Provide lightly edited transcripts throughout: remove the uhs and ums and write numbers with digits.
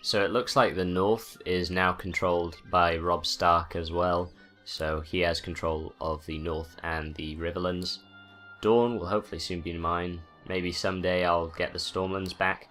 So it looks like the north is now controlled by Robb Stark as well, so he has control of the north and the Riverlands. Dawn will hopefully soon be mine. Maybe someday I'll get the Stormlands back.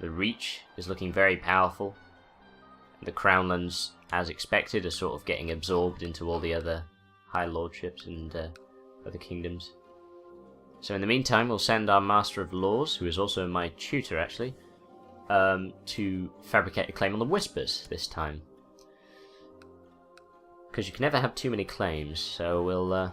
The Reach is looking very powerful. The Crownlands, as expected, are sort of getting absorbed into all the other High Lordships and other kingdoms. So in the meantime, we'll send our Master of Laws, who is also my tutor actually, to fabricate a claim on the Whispers this time. Because you can never have too many claims, so we'll...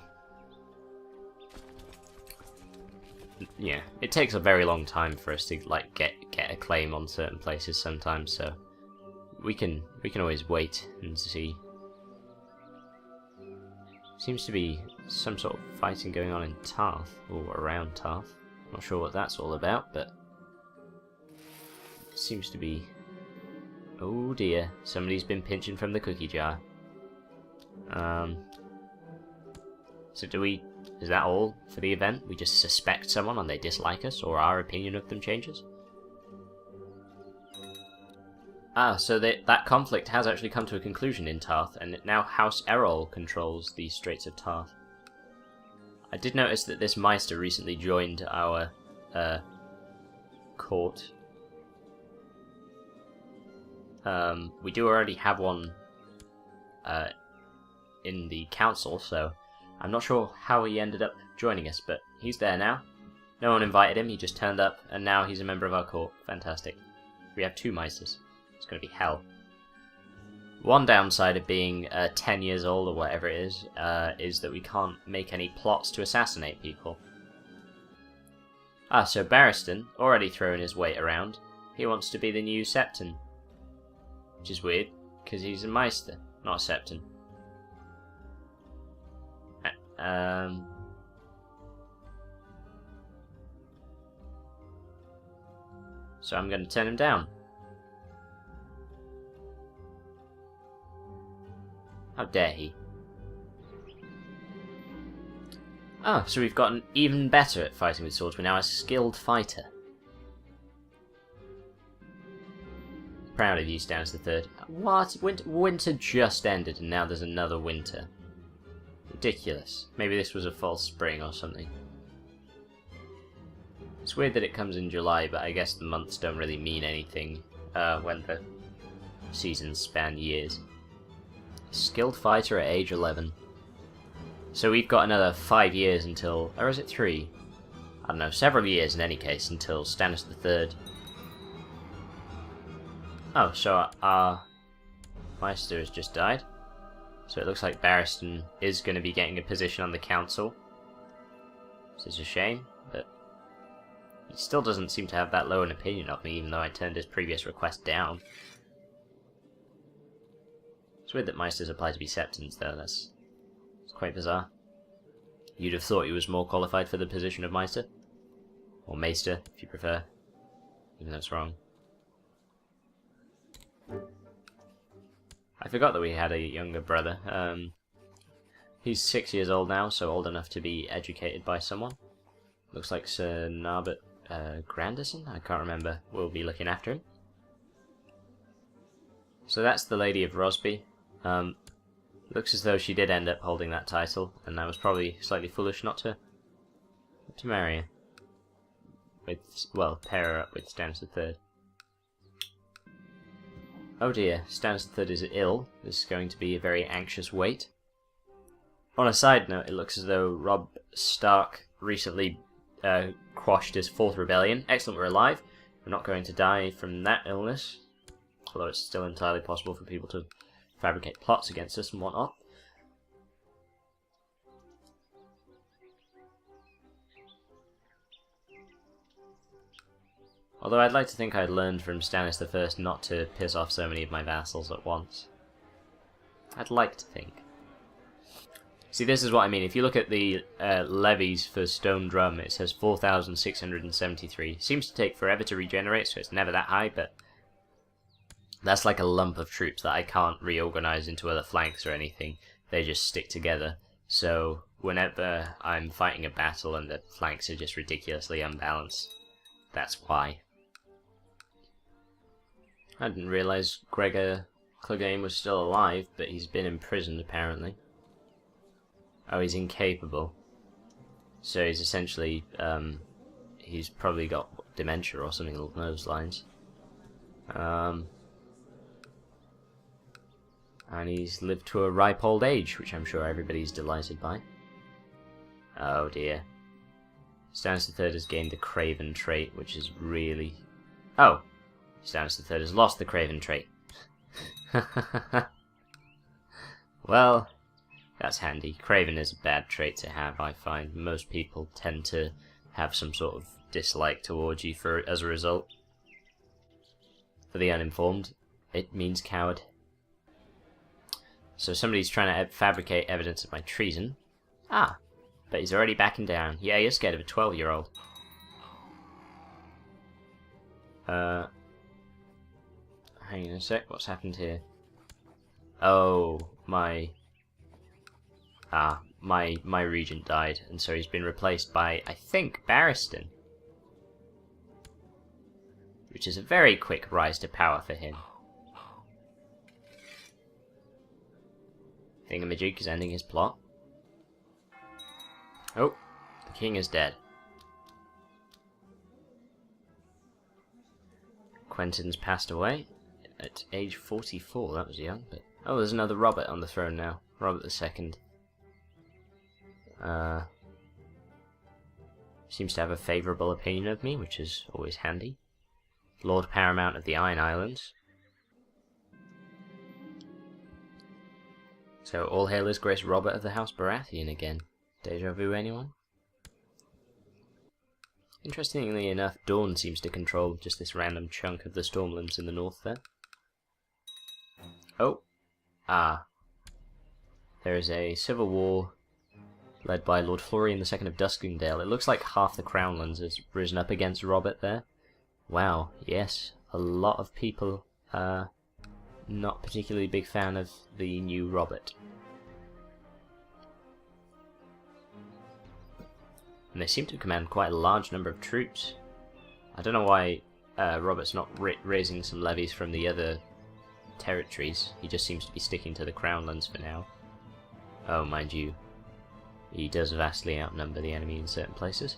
yeah, it takes a very long time for us to like get a claim on certain places sometimes, so we can always wait and see. Seems to be some sort of fighting going on in Tarth, or around Tarth. Not sure what that's all about, but it seems to be... oh dear, somebody's been pinching from the cookie jar. So do we... is that all for the event? We just suspect someone and they dislike us, or our opinion of them changes? Ah, so that conflict has actually come to a conclusion in Tarth, and now House Errol controls the Straits of Tarth. I did notice that this Meister recently joined our court. We do already have one in the council, so I'm not sure how he ended up joining us, but he's there now. No one invited him, he just turned up, and now he's a member of our court. Fantastic. We have 2 Meisters. It's going to be hell. One downside of being 10 years old or whatever it is that we can't make any plots to assassinate people. Ah, so Barristan, already throwing his weight around, he wants to be the new Septon. Which is weird, because he's a Meister, not a Septon. So I'm going to turn him down. How dare he? Oh, so we've gotten even better at fighting with swords. We're now a skilled fighter. Proud of you, Stannis III. What? Winter just ended and now there's another winter. Ridiculous. Maybe this was a false spring or something. It's weird that it comes in July, but I guess the months don't really mean anything when the seasons span years. Skilled fighter at age 11. So we've got another 5 years until... or is it 3? I don't know, several years in any case until Stannis III. Oh, so our Meister has just died. So it looks like Barristan is going to be getting a position on the council. This is a shame, but he still doesn't seem to have that low an opinion of me, even though I turned his previous request down. It's weird that Meisters apply to be Septons, though. That's quite bizarre. You'd have thought he was more qualified for the position of Meister. Or Maester, if you prefer. Even though it's wrong. I forgot that we had a younger brother. He's 6 years old now, so old enough to be educated by someone. Looks like Sir Narbert Grandison? I can't remember. We'll be looking after him. So that's the Lady of Rosby. Looks as though she did end up holding that title, and I was probably slightly foolish not to marry her. Well, pair her up with Stannis III. Oh dear, Stannis III is ill. This is going to be a very anxious wait. On a side note, it looks as though Robb Stark recently quashed his 4th rebellion. Excellent, we're alive. We're not going to die from that illness. Although it's still entirely possible for people to fabricate plots against us and whatnot. Although I'd like to think I'd learned from Stannis I not to piss off so many of my vassals at once. I'd like to think. See, this is what I mean. If you look at the levies for Stone Drum, it says 4,673. Seems to take forever to regenerate, so it's never that high, but that's like a lump of troops that I can't reorganize into other flanks or anything. They just stick together. So whenever I'm fighting a battle and the flanks are just ridiculously unbalanced, that's why. I didn't realise Gregor Clegane was still alive, but he's been imprisoned apparently. Oh, he's incapable. So he's essentially, he's probably got dementia or something along those lines. And he's lived to a ripe old age, which I'm sure everybody's delighted by. Oh dear. Stannis III has gained the Craven trait, which is really... Oh! Stannis III has lost the Craven trait. Well, that's handy. Craven is a bad trait to have, I find. Most people tend to have some sort of dislike towards you as a result. For the uninformed, it means coward. So somebody's trying to fabricate evidence of my treason. Ah, but he's already backing down. Yeah, you're scared of a 12-year-old. Hang on a sec, what's happened here? Oh, my regent died, and so he's been replaced by, I think, Barristan. Which is a very quick rise to power for him. Thingamajig is ending his plot. Oh, the king is dead. Quentin's passed away at age 44, that was young, but... Oh, there's another Robert on the throne now. Robert II. Seems to have a favourable opinion of me, which is always handy. Lord Paramount of the Iron Islands. So, all hail his grace Robert of the House Baratheon again. Deja vu, anyone? Interestingly enough, Dorne seems to control just this random chunk of the Stormlands in the north there. Oh. Ah. There is a civil war led by Lord Florian II of Duskingdale. It looks like half the Crownlands has risen up against Robert there. Wow, yes. A lot of people are not particularly big fan of the new Robert. And they seem to command quite a large number of troops. I don't know why Robert's not raising some levies from the other territories. He just seems to be sticking to the Crownlands for now. Oh, mind you, he does vastly outnumber the enemy in certain places.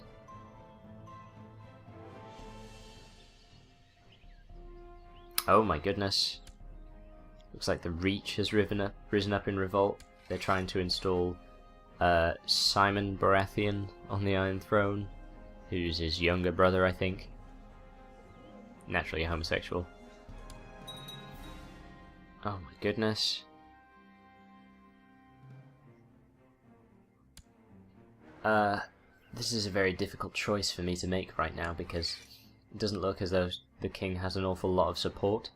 Oh my goodness. Looks like the Reach has risen up in revolt. They're trying to install Simon Baratheon on the Iron Throne, who's his younger brother, I think. Naturally a homosexual. Oh my goodness. This is a very difficult choice for me to make right now, because it doesn't look as though the king has an awful lot of support.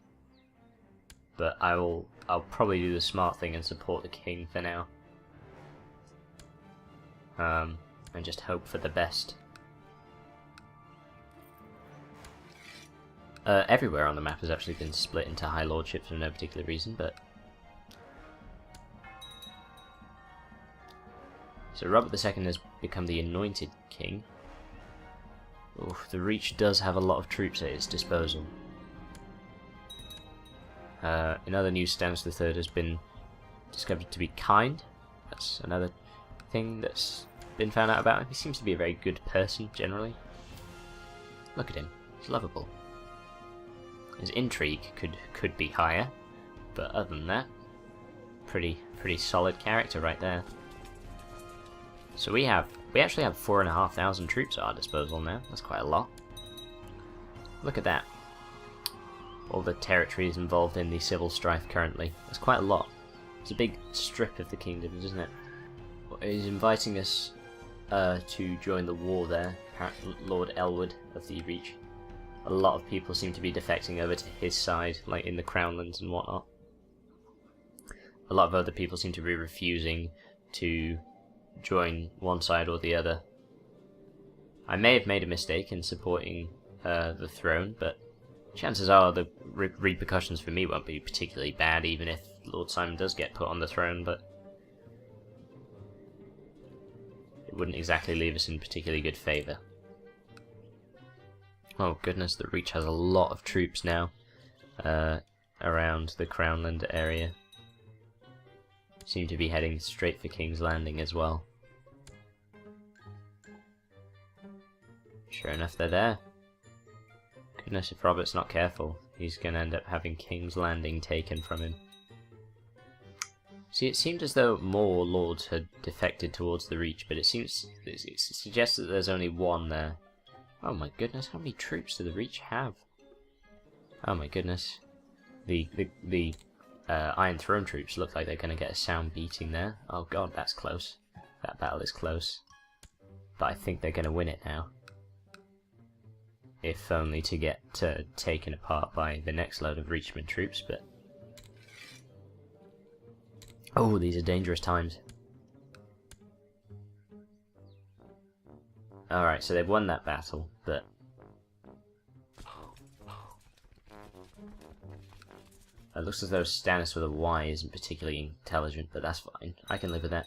But I'll probably do the smart thing and support the king for now. And just hope for the best. Everywhere on the map has actually been split into high lordships for no particular reason, but... So Robert II has become the anointed king. Oof, the Reach does have a lot of troops at its disposal. In other news, Stannis III has been discovered to be kind. That's another thing that's been found out about him. He seems to be a very good person, generally. Look at him. He's lovable. His intrigue could be higher, but other than that, pretty solid character right there. So we actually have 4,500 troops at our disposal now. That's quite a lot. Look at that. All the territories involved in the civil strife currently. That's quite a lot. It's a big strip of the kingdom, isn't it? He's inviting us to join the war there. Lord Elwood of the Reach. A lot of people seem to be defecting over to his side, like in the Crownlands and whatnot. A lot of other people seem to be refusing to join one side or the other. I may have made a mistake in supporting the throne, but chances are the repercussions for me won't be particularly bad, even if Lord Simon does get put on the throne, but it wouldn't exactly leave us in particularly good favour. Oh goodness, the Reach has a lot of troops now. around the Crownland area. Seem to be heading straight for King's Landing as well. Sure enough, they're there. Goodness, if Robert's not careful, he's going to end up having King's Landing taken from him. See, it seemed as though more lords had defected towards the Reach, but it suggests that there's only one there. Oh my goodness, how many troops do the Reach have? Oh my goodness. The Iron Throne troops look like they're going to get a sound beating there. Oh god, that's close. That battle is close. But I think they're going to win it now. If only to get taken apart by the next load of Reachman troops, but... Oh, these are dangerous times. Alright, so they've won that battle, but... It looks as though Stannis with a Y isn't particularly intelligent, but that's fine. I can live with that.